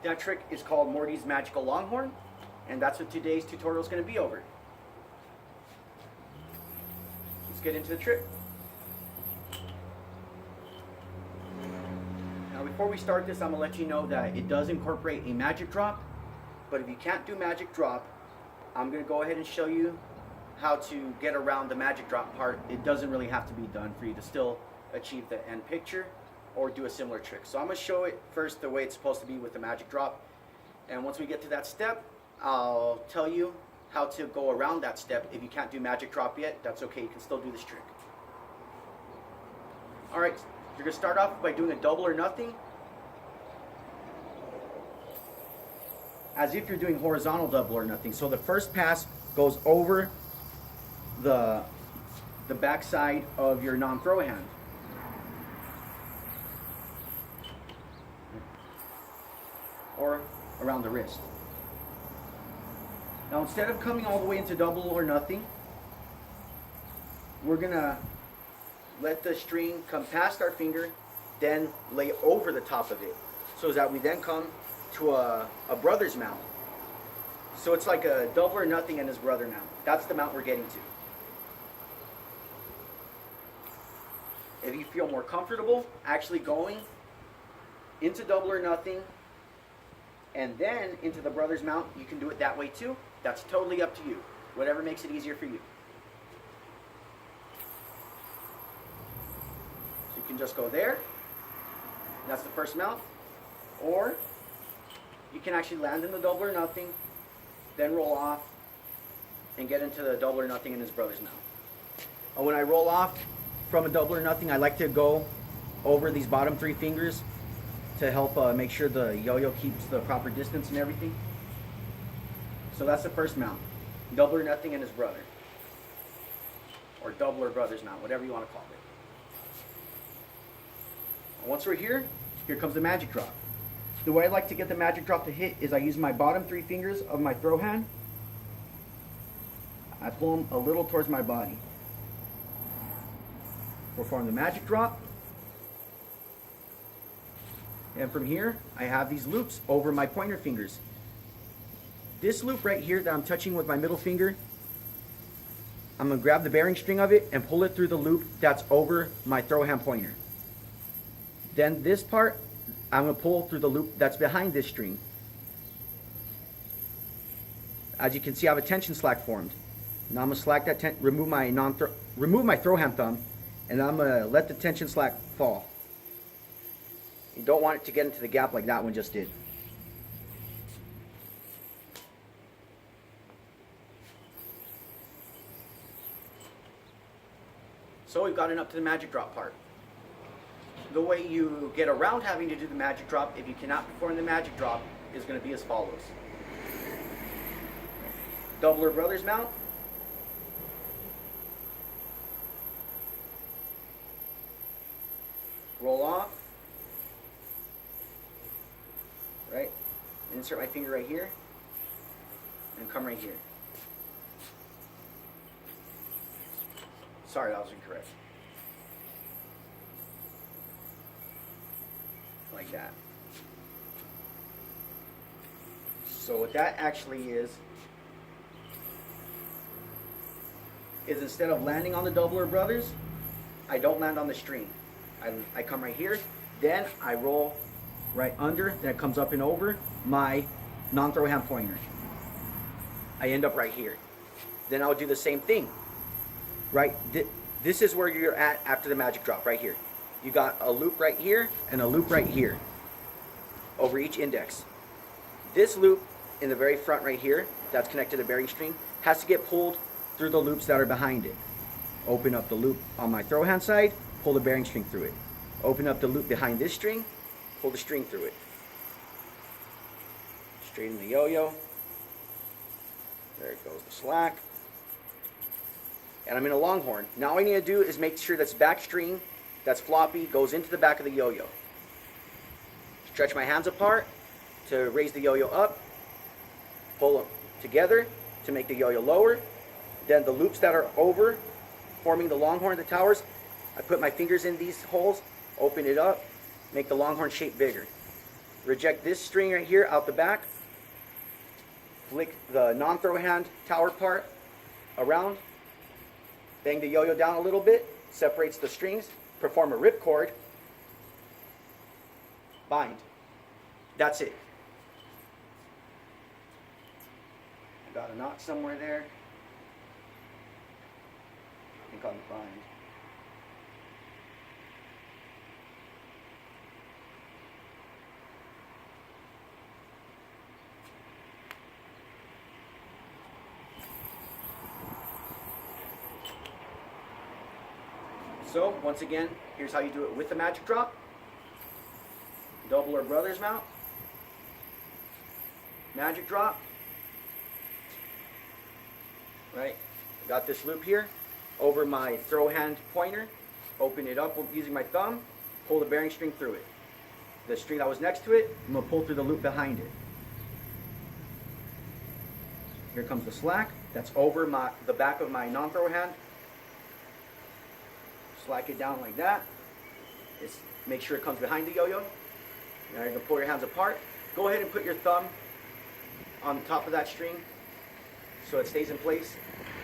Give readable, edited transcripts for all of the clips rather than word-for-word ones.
That trick is called Morty's Magical Longhorn, and that's what today's tutorial is going to be over. Let's get into the trick. Now before we start this, I'm going to let you know that it does incorporate a magic drop, but if you can't do magic drop, I'm going to go ahead and show you how to get around the magic drop part. It doesn't really have to be done for you to still achieve the end picture or do a similar trick. So I'm going to show it first the way it's supposed to be with the magic drop, and once we get to that step, I'll tell you how to go around that step. If you can't do magic drop yet, that's okay, you can still do this trick. Alright, you're going to start off by doing a double or nothing, as if you're doing horizontal double or nothing. So the first pass goes over the back side of your non-throw hand. Or around the wrist. Now instead of coming all the way into double or nothing, we're gonna let the string come past our finger, then lay over the top of it, so that we then come to a brother's mount. So it's like a double or nothing and his brother mount. That's the mount we're getting to. If you feel more comfortable actually going into double or nothing and then into the brother's mount, you can do it that way too. That's totally up to you. Whatever makes it easier for you. So you can just go there. That's the first mount. Or you can actually land in the double or nothing, then roll off and get into the double or nothing in his brother's mount. When I roll off from a double or nothing, I like to go over these bottom three fingers to help make sure the yo-yo keeps the proper distance and everything. So that's the first mount. Double or nothing and his brother. Or double or brother's mount, whatever you want to call it. Once we're here, here comes the magic drop. The way I like to get the magic drop to hit is I use my bottom three fingers of my throw hand. I pull them a little towards my body. Perform the magic drop. And from here, I have these loops over my pointer fingers. This loop right here that I'm touching with my middle finger, I'm going to grab the bearing string of it and pull it through the loop that's over my throw hand pointer. Then this part, I'm going to pull through the loop that's behind this string. As you can see, I have a tension slack formed. Now I'm going to slack that, remove my throw hand thumb, and I'm going to let the tension slack fall. You don't want it to get into the gap like that one just did. So we've gotten up to the magic drop part. The way you get around having to do the magic drop, if you cannot perform the magic drop, is going to be as follows. Double or brother's mount. Roll off. Right? Insert my finger right here. And come right here. Sorry, that was incorrect. Like that. So what that actually is instead of landing on the double or brothers, I don't land on the string. I come right here, then I roll right under, then it comes up and over my non-throw hand pointer. I end up right here. Then I'll do the same thing. Right? This is where you're at after the magic drop, right here. You got a loop right here and a loop right here over each index. This loop in the very front right here that's connected to the bearing string has to get pulled through the loops that are behind it. Open up the loop on my throw hand side, pull the bearing string through it. Open up the loop behind this string, pull the string through it. Straighten the yo-yo. There goes the slack. And I'm in a longhorn. Now all I need to do is make sure this back string that's floppy goes into the back of the yo-yo. Stretch my hands apart to raise the yo-yo up. Pull them together to make the yo-yo lower. Then the loops that are over, forming the longhorn, the towers, I put my fingers in these holes, open it up, make the longhorn shape bigger. Reject this string right here out the back. Flick the non-throw hand tower part around. Bang the yo-yo down a little bit. Separates the strings. Perform a ripcord. Bind. That's it. I got a knot somewhere there. I think on the bind. So, once again, here's how you do it with the magic drop. Double or brothers mount. Magic drop. Right, got this loop here over my throw hand pointer. Open it up using my thumb. Pull the bearing string through it. The string that was next to it, I'm going to pull through the loop behind it. Here comes the slack. That's over the back of my non-throw hand. Slack it down like that. Make sure it comes behind the yo-yo. Now you're going to pull your hands apart. Go ahead and put your thumb on the top of that string so it stays in place.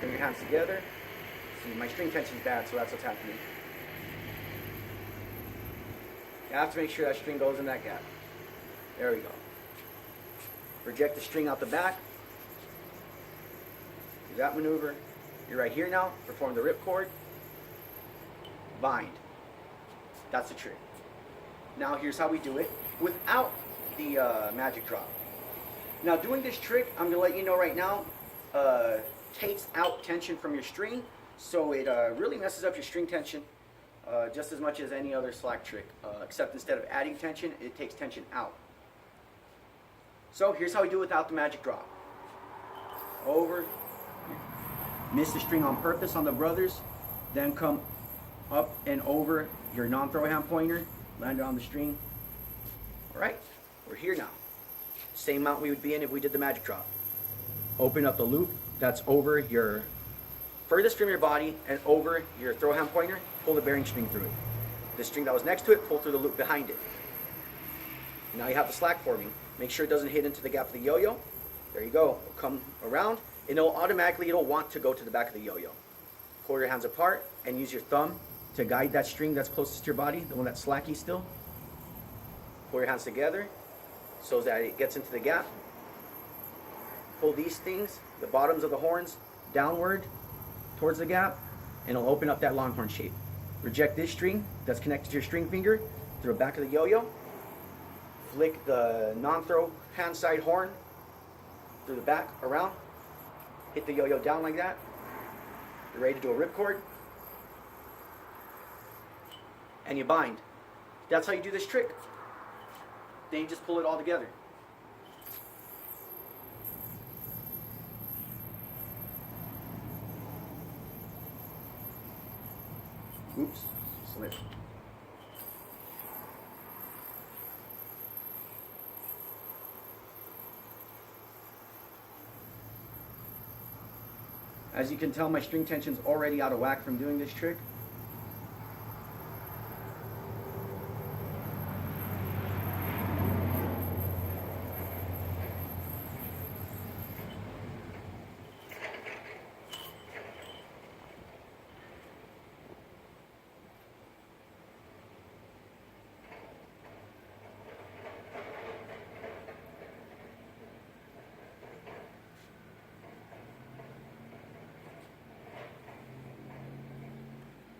Bring your hands together. See, my string tension is bad, so that's what's happening. You have to make sure that string goes in that gap. There we go. Reject the string out the back. Do that maneuver. You're right here now. Perform the ripcord. Bind. That's the trick. Now here's how we do it without the magic drop. Now doing this trick, I'm going to let you know right now, takes out tension from your string, so it really messes up your string tension just as much as any other slack trick, except instead of adding tension, it takes tension out. So here's how we do it without the magic drop. Over, miss the string on purpose on the brothers, then come up and over your non-throw hand pointer, land it on the string. Alright, we're here now. Same mount we would be in if we did the magic drop. Open up the loop that's over your furthest from your body and over your throw hand pointer, pull the bearing string through it. The string that was next to it, pull through the loop behind it. Now you have the slack forming. Make sure it doesn't hit into the gap of the yo-yo. There you go. It'll come around and it'll want to go to the back of the yo-yo. Pull your hands apart and use your thumb to guide that string that's closest to your body, the one that's slacky still. Pull your hands together so that it gets into the gap. Pull these things, the bottoms of the horns, downward towards the gap, and it'll open up that longhorn shape. Reject this string that's connected to your string finger through the back of the yo-yo. Flick the non-throw hand side horn through the back, around. Hit the yo-yo down like that. You're ready to do a ripcord. And you bind. That's how you do this trick. Then you just pull it all together. Oops, slip. As you can tell, my string tension's already out of whack from doing this trick.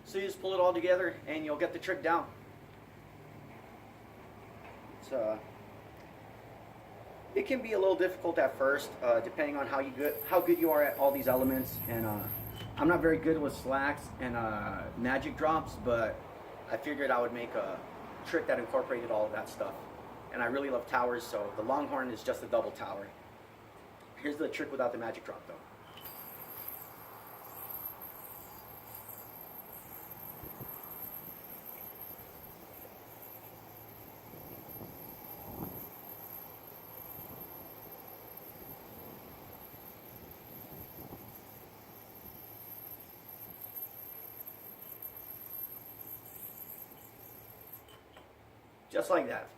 So you just pull it all together and you'll get the trick down. It can be a little difficult at first, depending on how good you are at all these elements. And I'm not very good with slacks and magic drops, but I figured I would make a trick that incorporated all of that stuff. And I really love towers, so the Longhorn is just a double tower. Here's the trick without the magic drop, though. Just like that.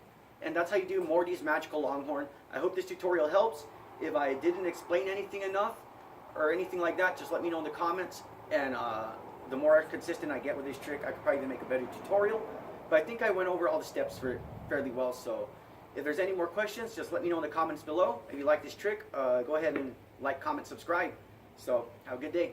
And that's how you do Morty's magical longhorn. I hope this tutorial helps. If I didn't explain anything enough or anything like that, just let me know in the comments. And the more consistent I get with this trick, I could probably make a better tutorial. But I think I went over all the steps for it fairly well. So if there's any more questions, just let me know in the comments below. If you like this trick, go ahead and like, comment, subscribe. So have a good day.